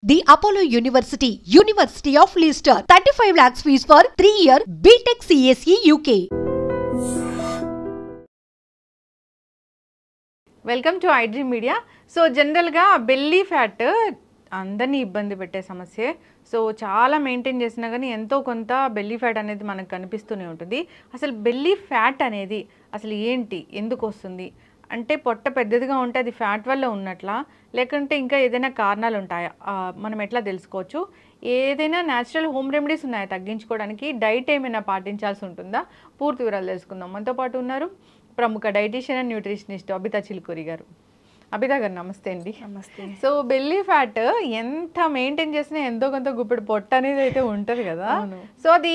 The Apollo University, University of Leicester, 35 lakhs fees for 3-year BTech CSE UK. Welcome to iDream media. So జనరల్గా belly fat అందరినీ ఇబ్బంది పెట్టే సమస్యే. So చాలా maintain చేసినా కానీ ఎంతో కొంత బెల్లీ ఫ్యాట్ అనేది మనకు కనిపిస్తూనే ఉంటుంది. అసలు బెల్లీ ఫ్యాట్ అనేది అసలు ఏంటి, ఎందుకు వస్తుంది అంటే పొట్ట పెద్దదిగా ఉంటే అది ఫ్యాట్ వల్ల ఉన్నట్లా, లేకుంటే ఇంకా ఏదైనా కారణాలు ఉంటాయా, మనం ఎట్లా తెలుసుకోవచ్చు? ఏదైనా న్యాచురల్ హోమ్ రెమెడీస్ ఉన్నాయా తగ్గించుకోవడానికి? డైట్ ఏమైనా పాటించాల్సి ఉంటుందా? పూర్తి వివరాలు తెలుసుకుందాం. మనతో పాటు ఉన్నారు ప్రముఖ dietitian and nutritionist Abitha Chilukuri గారు. అబితా గారు నమస్తే అండి. నమస్తే. సో బెల్లీ ఫ్యాట్ ఎంత మెయింటైన్ చేసినా ఎంతో కొంత గుప్పెడు పొట్ట అనేది అయితే ఉంటుంది కదా. సో అది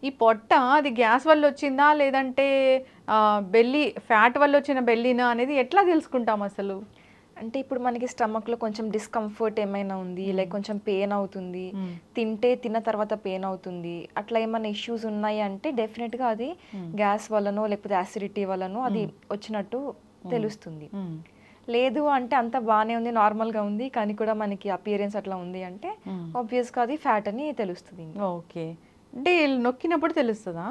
ఈ పొట్ట అది గ్యాస్ వల్ల వచ్చిందా లేదంటే బెల్లీ ఫ్యాట్ వల్ల వచ్చిన బెల్లీనా అనేది ఎట్లా తెలుసుకుంటాం అసలు? అంటే ఇప్పుడు మనకి స్టమక్లో కొంచెం డిస్కంఫర్ట్ ఏమైనా ఉంది, లైక్ కొంచెం పెయిన్ అవుతుంది, తిన్న తర్వాత పెయిన్ అవుతుంది, అట్లా ఏమైనా ఇష్యూస్ ఉన్నాయి అంటే డెఫినెట్గా అది గ్యాస్ వల్లనో లేకపోతే యాసిడిటీ వల్లనో అది వచ్చినట్టు తెలుస్తుంది. లేదు అంటే అంత బాగానే ఉంది, నార్మల్గా ఉంది, కానీ కూడా మనకి అపియరెన్స్ అట్లా ఉంది అంటే ఆబ్వియస్గా అది ఫ్యాట్ అని తెలుస్తుంది. ఓకే, అంటే నొక్కినప్పుడు తెలుస్తుందా?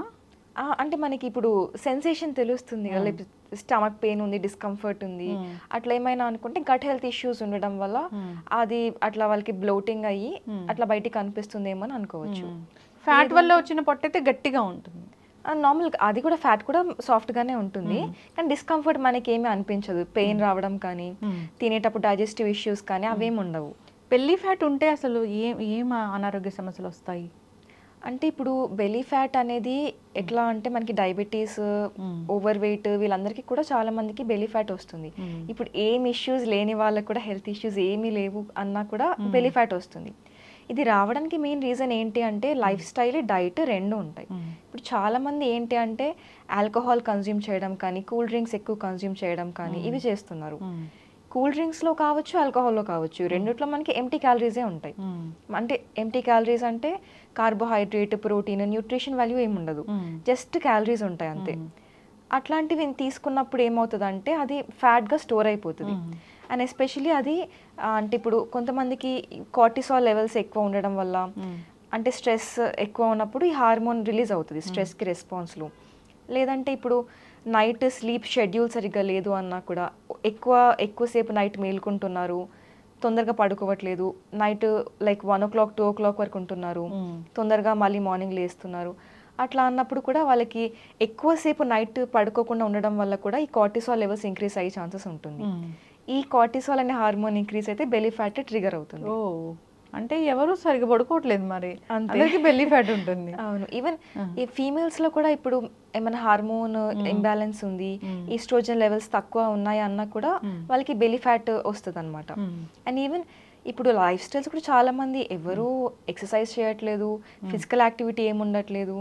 అంటే మనకి ఇప్పుడు సెన్సేషన్ తెలుస్తుంది కదా, లేకపోతే స్టమక్ పెయిన్ ఉంది, డిస్కంఫర్ట్ ఉంది, అట్లా ఏమైనా అనుకుంటే గట్ హెల్త్ ఇష్యూస్ ఉండడం వల్ల అది అట్లా వాళ్ళకి బ్లోటింగ్ అయ్యి అట్లా బయటికి కనిపిస్తుందేమో అని అనుకోవచ్చు. ఫ్యాట్ వల్ల వచ్చిన పొట్ట అయితే గట్టిగా ఉంటుంది నార్మల్గా, అది కూడా ఫ్యాట్ కూడా సాఫ్ట్గానే ఉంటుంది, కానీ డిస్కంఫర్ట్ మనకి ఏమీ అనిపించదు, పెయిన్ రావడం కానీ తినేటప్పుడు డైజెస్టివ్ ఇష్యూస్ కానీ అవేమి ఉండవు. బెల్లీ ఫ్యాట్ ఉంటే అసలు ఏం అనారోగ్య సమస్యలు వస్తాయి అంటే ఇప్పుడు బెల్లీ ఫ్యాట్ అనేది ఎట్లా అంటే మనకి డయాబెటీస్, ఓవర్ వెయిట్ వీళ్ళందరికీ కూడా చాలా మందికి బెల్లీ ఫ్యాట్ వస్తుంది. ఇప్పుడు ఏం ఇష్యూస్ లేని వాళ్ళకి కూడా, హెల్త్ ఇష్యూస్ ఏమీ లేవు అన్నా కూడా బెల్లీ ఫ్యాట్ వస్తుంది. ఇది రావడానికి మెయిన్ రీజన్ ఏంటి అంటే లైఫ్ స్టైల్, డైట్ రెండు ఉంటాయి. ఇప్పుడు చాలామంది ఏంటి అంటే ఆల్కహాల్ కన్జ్యూమ్ చేయడం కానీ, కూల్ డ్రింక్స్ ఎక్కువ కన్జ్యూమ్ చేయడం కానీ ఇవి చేస్తున్నారు. కూల్ డ్రింక్స్లో కావచ్చు, ఆల్కహాల్లో కావచ్చు, రెండిట్లో మనకి ఎంటీ క్యాలరీసే ఉంటాయి. అంటే ఎంటీ క్యాలరీస్ అంటే కార్బోహైడ్రేట్, ప్రోటీన్, న్యూట్రిషన్ వాల్యూ ఏమి ఉండదు, జస్ట్ క్యాలరీస్ ఉంటాయి అంతే. అట్లాంటివి తీసుకున్నప్పుడు ఏమవుతుందంటే అది ఫ్యాట్గా స్టోర్ అయిపోతుంది. అండ్ ఎస్పెషలీ అది అంటే ఇప్పుడు కొంతమందికి కార్టిసాల్ లెవెల్స్ ఎక్కువ ఉండడం వల్ల, అంటే స్ట్రెస్ ఎక్కువ ఉన్నప్పుడు ఈ హార్మోన్ రిలీజ్ అవుతుంది స్ట్రెస్కి రెస్పాన్స్లో. లేదంటే ఇప్పుడు నైట్ స్లీప్ షెడ్యూల్ సరిగ్గా లేదు అన్నా కూడా, ఎక్కువసేపు నైట్ మేల్కుంటున్నారు, తొందరగా పడుకోవట్లేదు, నైట్ లైక్ 1 o'clock 2 o'clock వరకు ఉంటున్నారు, తొందరగా మళ్ళీ మార్నింగ్ లేస్తున్నారు, అట్లా అన్నప్పుడు కూడా వాళ్ళకి ఎక్కువసేపు నైట్ పడుకోకుండా ఉండడం వల్ల కూడా ఈ కార్టిసాల్ లెవెల్స్ ఇంక్రీజ్ అయ్యే ఛాన్సెస్ ఉంటుంది. ఈ కార్టిసాల్ అనే హార్మోన్ ఇంక్రీజ్ అయితే బెల్లీ ఫ్యాట్ ట్రిగర్ అవుతుంది. అంటే ఎవరు సరిగ్గా పడుకోవట్లేదు, మరి అందరికీ బెల్లీ ఫ్యాట్ ఉంటుంది. అవును, ఈవెన్ ఈ ఫీమేల్స్లో కూడా ఇప్పుడు ఏమైనా హార్మోన్ ఇంబ్యాలెన్స్ ఉంది, ఈస్ట్రోజన్ లెవెల్స్ తక్కువ ఉన్నాయి అన్నా కూడా వాళ్ళకి బెల్లీ ఫ్యాట్ వస్తుంది అనమాట. అండ్ ఈవెన్ ఇప్పుడు లైఫ్ స్టైల్స్ కూడా చాలా మంది ఎవరు ఎక్సర్సైజ్ చేయట్లేదు, ఫిజికల్ యాక్టివిటీ ఏమి ఉండట్లేదు,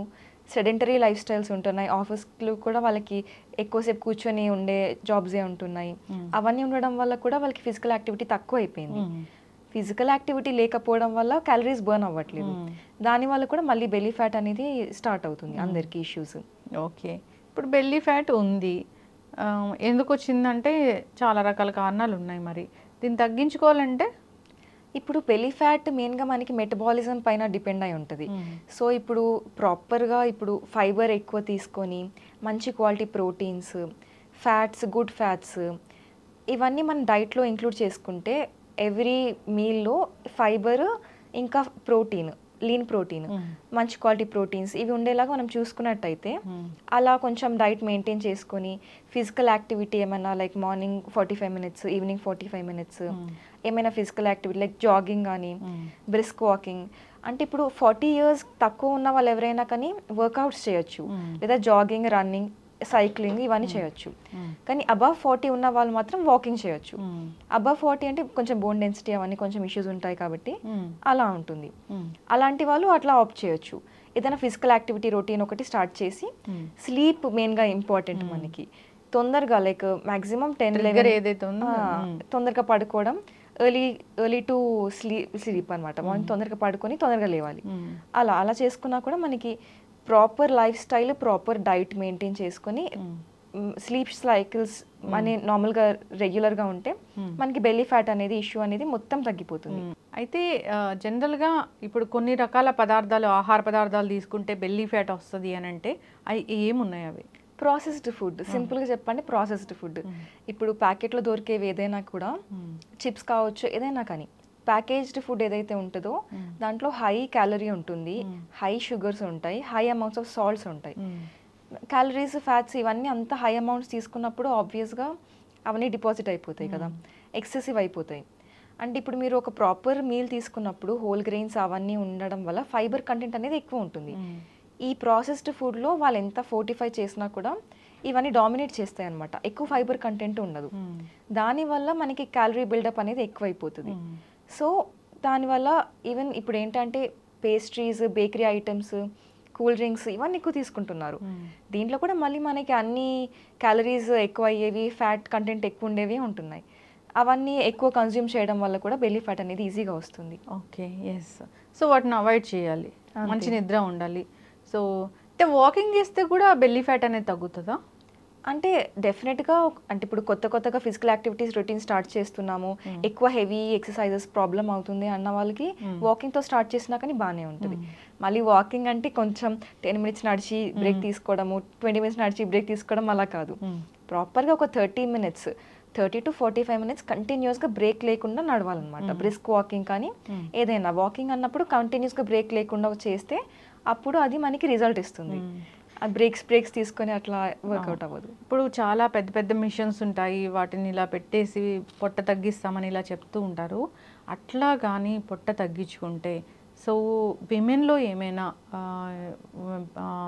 సెడెంటరీ లైఫ్ స్టైల్స్ ఉంటున్నాయి, ఆఫీస్లో కూడా వాళ్ళకి ఎక్కువసేపు కూర్చొని ఉండే జాబ్సే ఉంటున్నాయి. అవన్నీ ఉండడం వల్ల కూడా వాళ్ళకి ఫిజికల్ యాక్టివిటీ తక్కువ అయిపోయింది. ఫిజికల్ యాక్టివిటీ లేకపోవడం వల్ల క్యాలరీస్ బర్న్ అవ్వట్లేదు, దానివల్ల కూడా మళ్ళీ బెల్లీ ఫ్యాట్ అనేది స్టార్ట్ అవుతుంది అందరికీ ఇష్యూస్. ఓకే, ఇప్పుడు బెల్లీ ఫ్యాట్ ఉంది, ఎందుకు వచ్చిందంటే చాలా రకాల కారణాలు ఉన్నాయి. మరి దీన్ని తగ్గించుకోవాలంటే ఇప్పుడు బెల్లీ ఫ్యాట్ మెయిన్గా మనకి మెటబాలిజం పైన డిపెండ్ అయి ఉంటుంది. సో ఇప్పుడు ప్రాపర్గా ఇప్పుడు ఫైబర్ ఎక్కువ తీసుకొని మంచి quality proteins, fats, good fats ఇవన్నీ మన డైట్లో ఇంక్లూడ్ చేసుకుంటే ఎవ్రీ మీల్లో ఫైబర్ ఇంకా ప్రోటీన్, లీన్ ప్రోటీన్, మంచి క్వాలిటీ ప్రోటీన్స్ ఇవి ఉండేలాగా మనం చూసుకున్నట్టయితే అలా కొంచెం డైట్ మెయింటైన్ చేసుకొని ఫిజికల్ యాక్టివిటీ ఏమైనా like morning 45 minutes, evening 45 minutes ఏమైనా ఫిజికల్ యాక్టివిటీ లైక్ జాగింగ్ కానీ, బ్రిస్క్ వాకింగ్. అంటే ఇప్పుడు 40 years తక్కువ ఉన్న వాళ్ళు ఎవరైనా కానీ వర్కౌట్స్ చేయొచ్చు, లేదా జాగింగ్, రన్నింగ్, సైక్లింగ్ ఇవన్నీ చేయొచ్చు. కానీ అబవ్ 40 ఉన్న వాళ్ళు మాత్రం వాకింగ్ చేయొచ్చు. అబవ్ 40 అంటే కొంచెం బోన్ డెన్సిటీ అవన్నీ కొంచెం ఇష్యూస్ ఉంటాయి కాబట్టి అలా ఉంటుంది. అలాంటి వాళ్ళు అట్లా ఆప్ట్ చేయొచ్చు. ఏదైనా ఫిజికల్ యాక్టివిటీ రొటీన్ ఒకటి స్టార్ట్ చేసి, స్లీప్ మెయిన్గా ఇంపార్టెంట్ మనకి. తొందరగా లైక్ మ్యాక్సిమం 10-11 ఏదైతే ఉందో తొందరగా పడుకోవడం, ఎర్లీ టు స్లీప్ అనమాట. మార్నింగ్ తొందరగా పడుకొని తొందరగా లేవాలి. అలా చేసుకున్నా కూడా మనకి proper life style, proper diet maintain చేసుకొని స్లీప్ సైకిల్స్ అనే నార్మల్గా రెగ్యులర్గా ఉంటే మనకి బెల్లీ ఫ్యాట్ అనేది ఇష్యూ అనేది మొత్తం తగ్గిపోతుంది. అయితే జనరల్గా ఇప్పుడు కొన్ని రకాల పదార్థాలు, ఆహార పదార్థాలు తీసుకుంటే బెల్లీ ఫ్యాట్ వస్తుంది అని అంటే అవి ఏమున్నాయి అవి? ప్రాసెస్డ్ ఫుడ్, సింపుల్గా చెప్పండి ప్రాసెస్డ్ ఫుడ్. ఇప్పుడు ప్యాకెట్లో దొరికేవి ఏదైనా కూడా, చిప్స్ కావచ్చు ఏదైనా కానీ, ప్యాకేజ్డ్ ఫుడ్ ఏదైతే ఉంటుందో దాంట్లో హై క్యాలరీ ఉంటుంది, హై షుగర్స్ ఉంటాయి, హై అమౌంట్స్ ఆఫ్ సాల్ట్స్ ఉంటాయి. క్యాలరీస్, ఫ్యాట్స్ ఇవన్నీ అంత హై అమౌంట్స్ తీసుకున్నప్పుడు ఆబ్వియస్గా అవన్నీ డిపాజిట్ అయిపోతాయి కదా, ఎక్సెసివ్ అయిపోతాయి. అంటే ఇప్పుడు మీరు ఒక ప్రాపర్ మీల్ తీసుకున్నప్పుడు హోల్ గ్రెయిన్స్ అవన్నీ ఉండడం వల్ల ఫైబర్ కంటెంట్ అనేది ఎక్కువ ఉంటుంది. ఈ ప్రాసెస్డ్ ఫుడ్లో వాళ్ళు ఎంత ఫోర్టిఫై చేసినా కూడా ఇవన్నీ డామినేట్ చేస్తాయి అనమాట, ఎక్కువ ఫైబర్ కంటెంట్ ఉండదు. దానివల్ల మనకి క్యాలరీ బిల్డప్ అనేది ఎక్కువైపోతుంది. సో దానివల్ల ఈవెన్ ఇప్పుడు ఏంటంటే pastries, bakery items, cool drinks ఇవన్నీ ఎక్కువ తీసుకుంటున్నారు. దీంట్లో కూడా మళ్ళీ మనకి అన్ని క్యాలరీస్ ఎక్కువ అయ్యేవి, ఫ్యాట్ కంటెంట్ ఎక్కువ ఉండేవి ఉంటున్నాయి. అవన్నీ ఎక్కువ కన్జ్యూమ్ చేయడం వల్ల కూడా బెల్లీ ఫ్యాట్ అనేది ఈజీగా వస్తుంది. Okay, yes. సో వాటిని అవాయిడ్ చేయాలి, మంచి నిద్ర ఉండాలి. సో అంటే వాకింగ్ చేస్తే కూడా బెల్లీ ఫ్యాట్ అనేది తగ్గుతుందా? అంటే డెఫినెట్గా, అంటే ఇప్పుడు కొత్తగా ఫిజికల్ యాక్టివిటీస్ రొటీన్ స్టార్ట్ చేస్తున్నాము, ఎక్కువ హెవీ ఎక్సర్సైజెస్ ప్రాబ్లం అవుతుంది అన్న వాళ్ళకి వాకింగ్తో స్టార్ట్ చేసినా కానీ బాగానే ఉంటుంది. మళ్ళీ వాకింగ్ అంటే కొంచెం 10 minutes నడిచి బ్రేక్ తీసుకోవడము, 20 minutes నడిచి బ్రేక్ తీసుకోవడం అలా కాదు. ప్రాపర్గా ఒక 30 to 45 minutes కంటిన్యూస్గా బ్రేక్ లేకుండా నడవాలన్నమాట. బ్రిస్క్ వాకింగ్ కానీ ఏదైనా వాకింగ్ అన్నప్పుడు కంటిన్యూస్గా బ్రేక్ లేకుండా చేస్తే అప్పుడు అది మనకి రిజల్ట్ ఇస్తుంది. బ్రేక్స్ తీసుకొని అట్లా వర్కౌట్ అవ్వదు. ఇప్పుడు చాలా పెద్ద పెద్ద మిషన్స్ ఉంటాయి, వాటిని ఇలా పెట్టేసి పొట్ట తగ్గిస్తామని ఇలా చెప్తూ ఉంటారు. అట్లా కానీ పొట్ట తగ్గించుకుంటే సో విమెన్లో ఏమైనా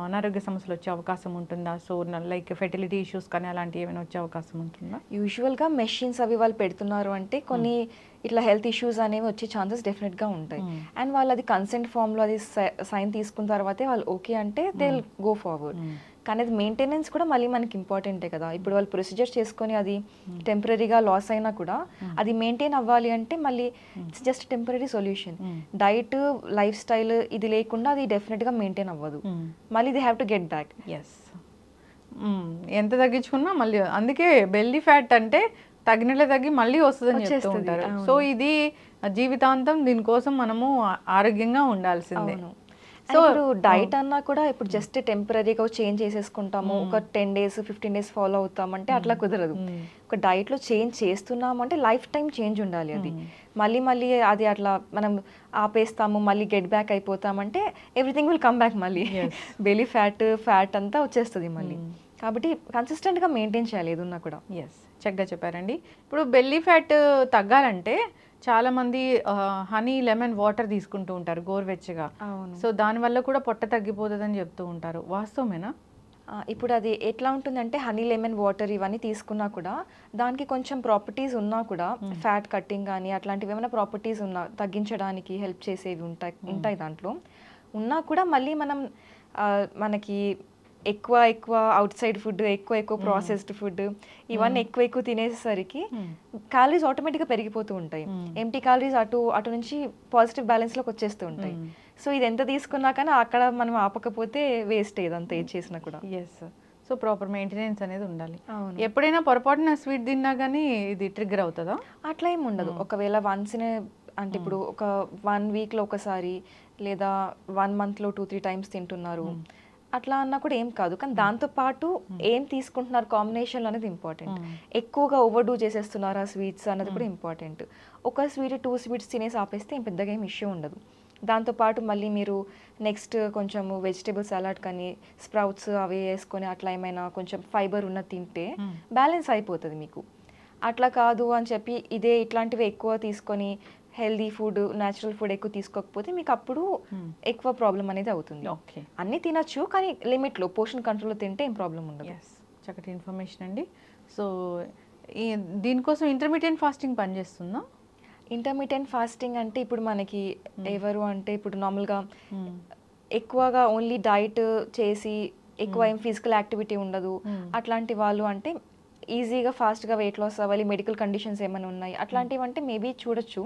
అనారోగ్య సమస్యలు వచ్చే అవకాశం ఉంటుందా? సో లైక్ ఫెర్టిలిటీ ఇష్యూస్ కానీ అలాంటివి ఏమైనా వచ్చే అవకాశం ఉంటుందా? యూజువల్గా మెషిన్స్ అవి వాళ్ళు పెడుతున్నారు అంటే కొన్ని ఇట్లా హెల్త్ ఇష్యూస్ అనేవి వచ్చే ఛాన్సెస్ డెఫినెట్గా ఉంటాయి. అండ్ వాళ్ళు అది కన్సెంట్ ఫామ్లో అది సైన్ తీసుకున్న తర్వాతే వాళ్ళు ఓకే అంటే దే విల్ గో ఫార్వర్డ్. కానీ అది మెయింటెనెన్స్ కూడా మళ్ళీ మనకి ఇంపార్టెంటే కదా. ఇప్పుడు వాళ్ళు ప్రొసీజర్ చేసుకొని అది టెంపరీగా లాస్ అయినా కూడా అది మెయింటైన్ అవ్వాలి అంటే మళ్ళీ it's just temporary solution. Diet, lifestyle ఇది లేకుండా అది డెఫినెట్గా మెయింటైన్ అవ్వదు. మళ్ళీ they have to get back. Yes, ఎంత తగ్గించుకున్నా మళ్ళీ, అందుకే బెల్లీ ఫ్యాట్ అంటే తగినట్లే తగ్గి మళ్ళీ వస్తుందని చెప్తూ ఉంటారు. సో ఇది జీవితాంతం దీనికోసం మనము ఆరోగ్యంగా ఉండాల్సిందే. సో ఇప్పుడు డైట్ అన్నా కూడా ఇప్పుడు జస్ట్ టెంపరీగా చేంజ్ చేసేసుకుంటాము, ఒక 10 days 15 days ఫాలో అవుతామంటే అట్లా కుదరదు. ఒక డైట్లో చేంజ్ చేస్తున్నాము అంటే లైఫ్ టైం చేంజ్ ఉండాలి. అది మళ్ళీ అది అట్లా మనం ఆపేస్తాము, మళ్ళీ గెట్ బ్యాక్ అయిపోతామంటే ఎవ్రీథింగ్ విల్ కమ్ బ్యాక్. మళ్ళీ బెల్లీ ఫ్యాట్ అంతా వచ్చేస్తుంది మళ్ళీ. కాబట్టి కన్సిస్టెంట్గా మెయింటైన్ చేయాలి ఏదున్నా కూడా. ఎస్, చక్కగా చెప్పారండి. ఇప్పుడు బెల్లీ ఫ్యాట్ తగ్గాలంటే చాలామంది హనీ, లెమన్ వాటర్ తీసుకుంటూ ఉంటారు గోరువెచ్చగా. సో దానివల్ల కూడా పొట్ట తగ్గిపోతుందని చెప్తూ ఉంటారు, వాస్తవమేనా? ఇప్పుడు అది ఎట్లా ఉంటుందంటే హనీ, లెమన్ వాటర్ ఇవన్నీ తీసుకున్నా కూడా దానికి కొంచెం ప్రాపర్టీస్ ఉన్నా కూడా, ఫ్యాట్ కట్టింగ్ కానీ అట్లాంటివి ఏమైనా ప్రాపర్టీస్ ఉన్నా తగ్గించడానికి హెల్ప్ చేసేవి ఉంటాయి దాంట్లో ఉన్నా కూడా మళ్ళీ మనకి ఎక్కువ అవుట్ సైడ్ ఫుడ్, ఎక్కువ ప్రాసెస్డ్ ఫుడ్ ఇవన్నీ ఎక్కువ తినేసరికి క్యాలరీస్ ఆటోమేటిక్గా పెరిగిపోతూ ఉంటాయి. ఎంటీ క్యాలరీస్ అటు నుంచి పాజిటివ్ బ్యాలెన్స్లోకి వచ్చేస్తూ ఉంటాయి. సో ఇది ఎంత తీసుకున్నా కానీ అక్కడ మనం ఆపకపోతే వేస్ట్ ఇదంతా ఏది చేసినా కూడా. ఎస్, సో ప్రాపర్ మెయింటెనెన్స్ అనేది ఉండాలి. ఎప్పుడైనా పొరపాటున స్వీట్ తిన్నా కానీ ఇది ట్రిగ్గర్ అవుతుందా? అట్లా ఏమి ఉండదు. ఒకవేళ అంటే ఇప్పుడు ఒక 1 weekలో ఒకసారి లేదా 1 monthలో 2-3 times తింటున్నారు అట్లా అన్నా కూడా ఏం కాదు. కానీ దాంతోపాటు ఏం తీసుకుంటున్నారు కాంబినేషన్ అనేది ఇంపార్టెంట్. ఎక్కువగా ఓవర్డూ చేసేస్తున్నారా స్వీట్స్ అన్నది కూడా ఇంపార్టెంట్. ఒక స్వీట్ 2 sweets తినేసి ఆపేస్తే ఏం పెద్దగా ఏం ఇష్యూ ఉండదు. దాంతోపాటు మళ్ళీ మీరు నెక్స్ట్ కొంచెం వెజిటేబుల్ సలాడ్ కానీ స్ప్రౌట్స్ అవి వేసుకొని అట్లా ఏమైనా కొంచెం ఫైబర్ ఉన్నది తింటే బ్యాలెన్స్ అయిపోతుంది మీకు. అట్లా కాదు అని చెప్పి ఇట్లాంటివి ఎక్కువ తీసుకొని హెల్దీ ఫుడ్, న్యాచురల్ ఫుడ్ ఎక్కువ తీసుకోకపోతే మీకు అప్పుడు ఎక్కువ ప్రాబ్లం అనేది అవుతుంది. అన్నీ తినచ్చు కానీ లిమిట్లో, పోర్షన్ కంట్రోల్లో తింటే ఏం ప్రాబ్లం ఉండదు. చక్కటి ఇన్ఫర్మేషన్ అండి. సో దీనికోసం ఇంటర్మీడియట్ ఫాస్టింగ్ పనిచేస్తుందా? ఇంటర్మీడియట్ ఫాస్టింగ్ అంటే ఇప్పుడు మనకి ఎవరు అంటే ఇప్పుడు నార్మల్గా ఎక్కువగా ఓన్లీ డైట్ చేసి ఎక్కువ ఏం ఫిజికల్ యాక్టివిటీ ఉండదు అట్లాంటి వాళ్ళు అంటే ఈజీగా ఫాస్ట్గా వెయిట్ లాస్ అవ్వాలి, మెడికల్ కండిషన్స్ ఏమైనా ఉన్నాయి అట్లాంటివి అంటే మేబీ చూడొచ్చు.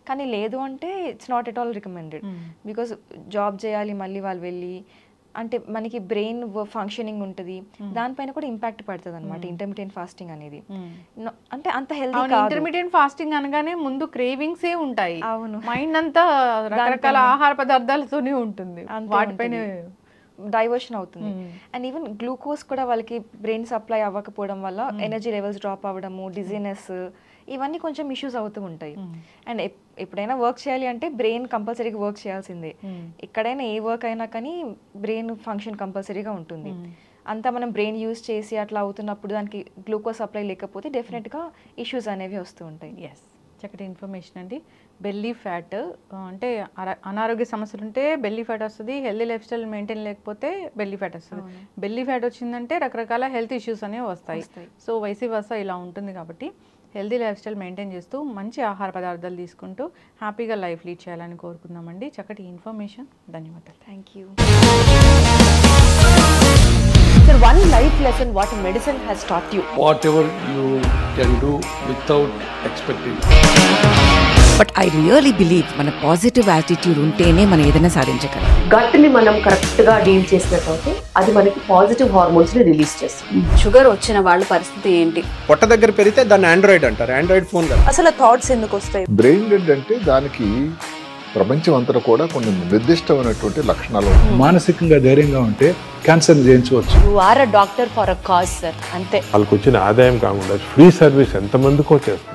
కానీ లేదు అంటే it's not at all recommended. Because job చేయాలి, మళ్ళీ వాళ్ళు వెళ్ళి అంటే మనకి బ్రెయిన్ ఫంక్షనింగ్ ఉంటుంది, దానిపైన కూడా ఇంపాక్ట్ పడుతుంది అనమాట ఇంటర్మీడియట్ ఫాస్టింగ్ అనేది. అంటే అంత హెల్తీ కాదు. ఇంటర్మీడియట్ ఫాస్టింగ్ అనగానే ముందు క్రేవింగ్స్ ఏ ఉంటాయి, అవును. మైండ్ అంతా రకరకాల ఆహార పదార్థాలతోనే ఉంటుంది, వాటిపైన డైవర్షన్ అవుతుంది. అండ్ ఈవెన్ గ్లూకోజ్ కూడా వాళ్ళకి బ్రెయిన్ సప్లై అవ్వకపోవడం వల్ల ఎనర్జీ లెవెల్స్ డ్రాప్ అవ్వడము, డిజీనెస్, ఇవన్నీ కొంచెం ఇష్యూస్ అవుతూ ఉంటాయి. అండ్ ఎప్పుడైనా వర్క్ చేయాలి అంటే బ్రెయిన్ కంపల్సరీగా వర్క్ చేయాల్సిందే. ఎక్కడైనా ఏ వర్క్ అయినా కానీ బ్రెయిన్ ఫంక్షన్ కంపల్సరీగా ఉంటుంది. అంతా మనం బ్రెయిన్ యూజ్ చేసి అట్లా అవుతున్నప్పుడు దానికి గ్లూకోజ్ సప్లై లేకపోతే డెఫినెట్గా ఇష్యూస్ అనేవి వస్తూ ఉంటాయి. ఎస్, చక్కటి ఇన్ఫర్మేషన్ అండి. బెల్లీ ఫ్యాట్ అంటే అనారోగ్య సమస్యలు ఉంటే బెల్లీ ఫ్యాట్ వస్తుంది, హెల్దీ లైఫ్ స్టైల్ మెయింటైన్ లేకపోతే బెల్లీ ఫ్యాట్ వస్తుంది. బెల్లీ ఫ్యాట్ వచ్చిందంటే రకరకాల హెల్త్ ఇష్యూస్ అనేవి వస్తాయి. సో వైసీ వర్సా ఇలా ఉంటుంది కాబట్టి హెల్దీ లైఫ్ స్టైల్ మెయింటైన్ చేస్తూ మంచి ఆహార పదార్థాలు తీసుకుంటూ హ్యాపీగా లైఫ్ లీడ్ చేయాలని కోరుకుందామండి. చక్కటి ఇన్ఫర్మేషన్, ధన్యవాదాలు. Thank you. Sir, one life lesson what medicine has taught you. Whatever you can do without expecting. But I really believe మన పాజిటివ్ యాటిట్యూడ్ ఉంటేనే మనం ఏదైనా సాధించగలం. గట్ని మనం కరెక్ట్గా డీల్ చేసినట్లయితే అది మనకి పాజిటివ్ హార్మోన్స్ని రిలీజ్ చేస్తుంది. షుగర్ వచ్చిన వాళ్ళ పరిస్థితి ఏంటి? పొట్ట దగ్గర పెరిగితే దాన్ని ఆండ్రాయిడ్ అంటారు, ఆండ్రాయిడ్ ఫోన్ కదా. అసలు థాట్స్ ఎందుకు వస్తాయి? బ్రెయిన్ డెడ్ అంటే దానికి ప్రపంచం అంతా కూడా కొన్ని నిర్దిష్టమైనటువంటి లక్షణాలు. మానసికంగా ధైర్యంగా ఉంటే క్యాన్సర్ జయించవచ్చు. You are a doctor for a cause sir, అంతే. వాళ్ళకి వచ్చిన ఆదాయం కాకుండా ఫ్రీ సర్వీస్ ఎంతమందికో చేస్తారు.